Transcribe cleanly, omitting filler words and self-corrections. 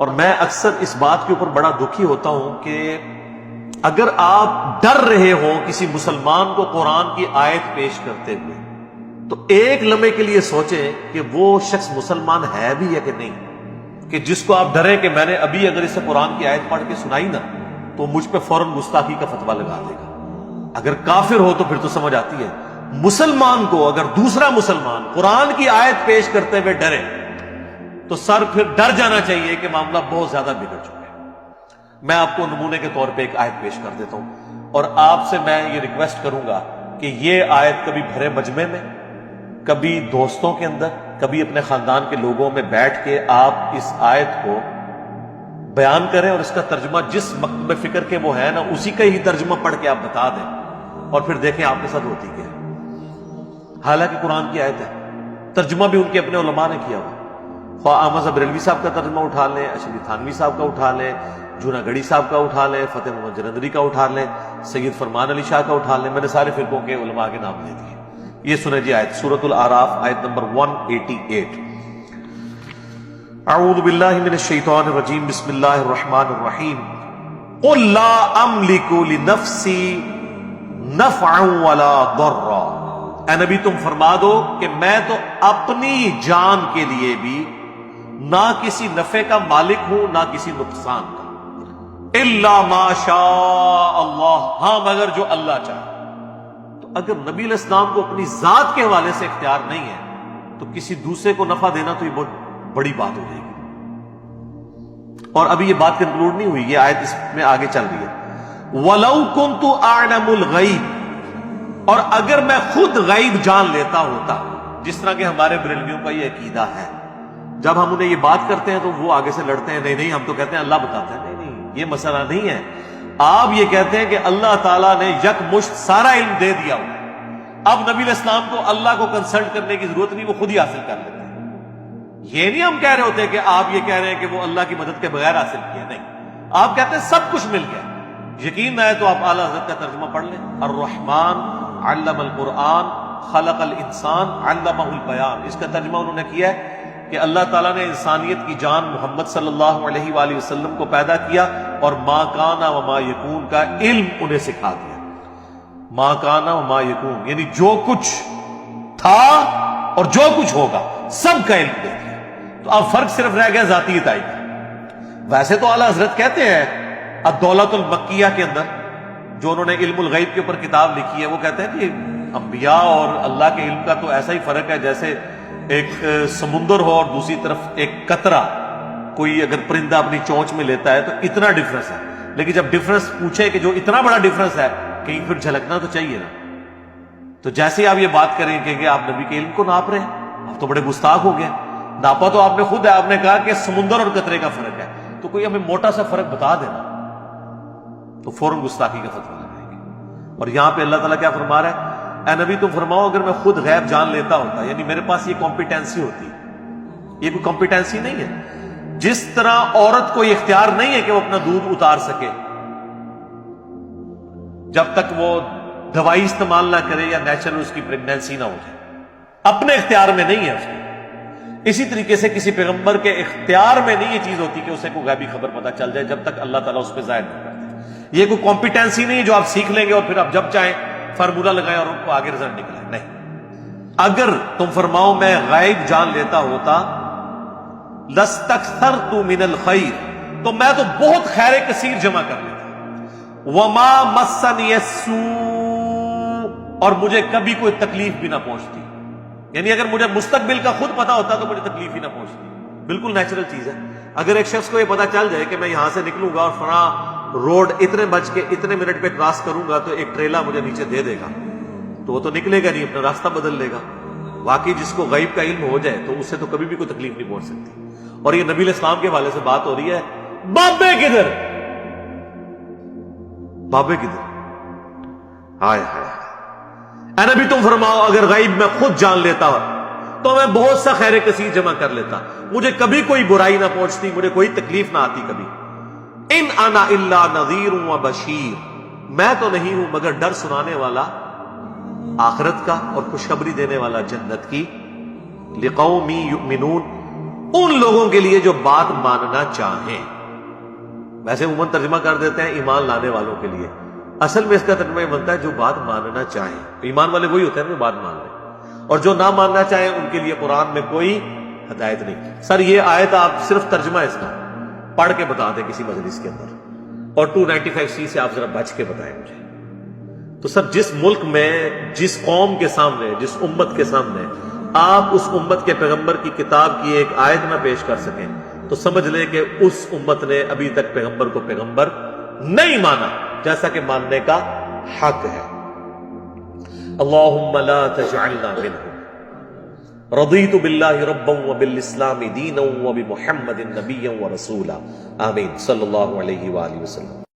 اور میں اکثر اس بات کے اوپر بڑا دکھی ہوتا ہوں کہ اگر آپ ڈر رہے ہوں کسی مسلمان کو قرآن کی آیت پیش کرتے ہوئے تو ایک لمحے کے لیے سوچیں کہ وہ شخص مسلمان ہے بھی یا کہ نہیں، کہ جس کو آپ ڈرے کہ میں نے ابھی اگر اسے قرآن کی آیت پڑھ کے سنائی نا تو مجھ پہ فوراً گستاخی کا فتویٰ لگا دے گا۔ اگر کافر ہو تو پھر تو سمجھ آتی ہے، مسلمان کو اگر دوسرا مسلمان قرآن کی آیت پیش کرتے ہوئے ڈرے تو سر پھر ڈر جانا چاہیے کہ معاملہ بہت زیادہ بگڑ چکا ہے۔ میں آپ کو نمونے کے طور پہ ایک آیت پیش کر دیتا ہوں، اور آپ سے میں یہ ریکویسٹ کروں گا کہ یہ آیت کبھی بھرے مجمع میں، کبھی دوستوں کے اندر، کبھی اپنے خاندان کے لوگوں میں بیٹھ کے آپ اس آیت کو بیان کریں اور اس کا ترجمہ جس مکتب فکر کے وہ ہے نا اسی کا ہی ترجمہ پڑھ کے آپ بتا دیں، اور پھر دیکھیں آپ کے ساتھ ہوتی کیا ہے۔ حالانکہ قرآن کی آیت ہے، ترجمہ بھی ان کے اپنے علماء نے کیا ہوا، خواہ احمد بریلوی صاحب کا ترجمہ اٹھا لیں، اشرفی تھانوی صاحب کا اٹھا لیں، جونا گڑھی صاحب کا اٹھا لیں، فتح محمد جلندری کا اٹھا لیں، سید فرمان علی شاہ کا اٹھا لیں، میں نے سارے فرقوں کے علماء کے نام لے دیے۔ یہ سنیں جی آیت سورۃ الاعراف آیت نمبر 188۔ اعوذ باللہ من الشیطان الرجیم، بسم اللہ الرحمن الرحیم۔ قل لا املک لنفسی نفعا ولا ضرا، اے نبی تم فرما دو کہ میں تو اپنی جان کے لیے بھی نہ کسی نفع کا مالک ہوں نہ کسی نقصان کا، الا ما شاء اللہ، ہاں مگر جو اللہ چاہے۔ تو اگر نبی علیہ السلام کو اپنی ذات کے حوالے سے اختیار نہیں ہے تو کسی دوسرے کو نفع دینا تو یہ بہت بڑی بات ہو جائے گی۔ اور ابھی یہ بات کنکلوڈ نہیں ہوئی، یہ آیت اس میں آگے چل رہی ہے۔ وَلَوْ كُنْتُ أَعْلَمُ الْغَيْبِ، اور اگر میں خود غیب جان لیتا ہوتا، جس طرح کہ ہمارے بریلویوں کا یہ عقیدہ ہے، جب ہم انہیں یہ بات کرتے ہیں تو وہ آگے سے لڑتے ہیں، نہیں نہیں ہم تو کہتے ہیں اللہ بتاتا ہے، نہیں نہیں یہ مسئلہ نہیں ہے۔ آپ یہ کہتے ہیں کہ اللہ تعالیٰ نے یک مشت سارا علم دے دیا ہوا ہے، اب نبی علیہ السلام کو اللہ کو کنسلٹ کرنے کی ضرورت نہیں، وہ خود ہی حاصل کر لیتے ہیں۔ یہ نہیں ہم کہہ رہے ہوتے کہ آپ یہ کہہ رہے ہیں کہ وہ اللہ کی مدد کے بغیر حاصل کیا، نہیں، آپ کہتے ہیں سب کچھ مل گیا۔ یقین نہ ہے تو آپ اعلیٰ حضرت کا ترجمہ پڑھ لیں، الرحمن علم القرآن خلق الانسان علمہ البیان، اس کا ترجمہ انہوں نے کیا ہے کہ اللہ تعالیٰ نے انسانیت کی جان محمد صلی اللہ علیہ وآلہ وسلم کو پیدا کیا اور ما کانا و ما یکون کا علم انہیں سکھا دیا۔ ما کانا و ما یکون یعنی جو کچھ تھا اور جو کچھ ہوگا سب کا علم دے دیا۔ تو اب فرق صرف رہ گیا ذاتی اتائی کا۔ ویسے تو اعلیٰ حضرت کہتے ہیں الدولۃ المکیہ کے اندر، جو انہوں نے علم الغیب کے اوپر کتاب لکھی ہے، وہ کہتے ہیں کہ انبیاء اور اللہ کے علم کا تو ایسا ہی فرق ہے جیسے ایک سمندر ہو اور دوسری طرف ایک قطرہ، کوئی اگر پرندہ اپنی چونچ میں لیتا ہے تو اتنا ڈفرنس ہے، لیکن جب ڈفرنس پوچھے کہ جو اتنا بڑا ڈفرنس ہے کہیں پھر جھلکنا تو چاہیے نا۔ تو جیسے آپ یہ بات کریں کہ آپ نبی کے علم کو ناپ رہے ہیں، آپ تو بڑے گستاخ ہو گئے۔ ناپا تو آپ نے خود ہے، آپ نے کہا کہ سمندر اور قطرے کا فرق ہے، تو کوئی ہمیں موٹا سا فرق بتا دینا تو فوراً گستاخی کا فتویٰ لگائیں گے۔ اور یہاں پہ اللہ تعالیٰ کیا فرما رہا ہے؟ اے نبی تم فرماؤ اگر میں خود غیب جان لیتا ہوتا، یعنی میرے پاس یہ کمپیٹنسی ہوتی، یہ کوئی کمپیٹنسی نہیں ہے۔ جس طرح عورت کو یہ اختیار نہیں ہے کہ وہ اپنا دودھ اتار سکے جب تک وہ دوائی استعمال نہ کرے یا نیچرل اس کی پریگنینسی نہ ہو جائے، اپنے اختیار میں نہیں ہے اس کے۔ اسی طریقے سے کسی پیغمبر کے اختیار میں نہیں یہ چیز ہوتی کہ اسے کوئی غیبی خبر پتہ چل جائے جب تک اللہ تعالیٰ اس پہ ظاہر نہ کرتے۔ یہ کوئی کمپیٹنسی نہیں ہے جو آپ سیکھ لیں گے اور پھر آپ جب چاہیں فارمولہ لگائیں اور ان کو آگے رزلٹ نکلائیں، نہیں۔ اگر تم فرماؤ میں غیب جان لیتا ہوتا لَاسْتَكْثَرْتُ مِنَ الْخَيْرِ، تو میں تو بہت خیر کثیر جمع کر لیتا، وَمَا مَسَّنِيَ السُّوءُ، اور مجھے کبھی کوئی تکلیف بھی نہ پہنچتی۔ یعنی اگر مجھے مستقبل کا خود پتا ہوتا تو مجھے تکلیف ہی نہ پہنچتی۔ بالکل نیچرل چیز ہے، اگر ایک شخص کو یہ پتا چل جائے کہ میں یہاں سے نکلوں گا اور فلاں روڈ اتنے بج کے اتنے منٹ پہ کراس کروں گا تو ایک ٹریلا مجھے نیچے دے دے گا، تو وہ تو نکلے گا نہیں، اپنا راستہ بدل لے گا۔ واقعی جس کو غیب کا علم ہو جائے تو اس سے تو کبھی بھی کوئی تکلیف نہیں پہنچ سکتی۔ اور یہ نبی علیہ السلام کے حوالے سے بات ہو رہی ہے، بابے کدھر، بابے کدھر، ہائے ہائے۔ اے نبی تم فرماؤ اگر غیب میں خود جان لیتا تو میں بہت سا خیر کثیر جمع کر لیتا، مجھے کبھی کوئی برائی نہ پہنچتی، مجھے کوئی تکلیف نہ آتی کبھی۔ ان انا الا نذیر و بشیر، میں تو نہیں ہوں مگر ڈر سنانے والا آخرت کا اور خوشخبری دینے والا جنت کی، لقوم یؤمنون، ان لوگوں کے لیے جو بات ماننا چاہیں. ویسے عموماً ترجمہ کر دیتے ہیں ایمان لانے والوں کے لیے، اصل میں اس کا ترجمہ یہ بنتا ہے جو بات ماننا چاہیں. ایمان والے وہی ہوتے ہیں جو بات مان لیں، اور جو نہ ماننا چاہیں ان کے لیے قرآن میں کوئی ہدایت نہیں. سر یہ آیت آپ صرف ترجمہ اس کا پڑھ کے بتا دیں کسی مجلس کے اندر، اور 295C سے آپ ذرا بچ کے بتائیں مجھے. تو سر جس ملک میں، جس قوم کے سامنے، جس امت کے سامنے آپ اس امت کے پیغمبر کی کتاب کی ایک آیت نہ پیش کر سکیں تو سمجھ لیں کہ اس امت نے ابھی تک پیغمبر کو پیغمبر نہیں مانا، جیسا کہ ماننے کا حق ہے. اللہم لا تجعلنا منہم. رضیت باللہ ربا وبالاسلام دینا وبمحمد نبیا ورسولا. آمین صلی اللہ علیہ وآلہ وسلم.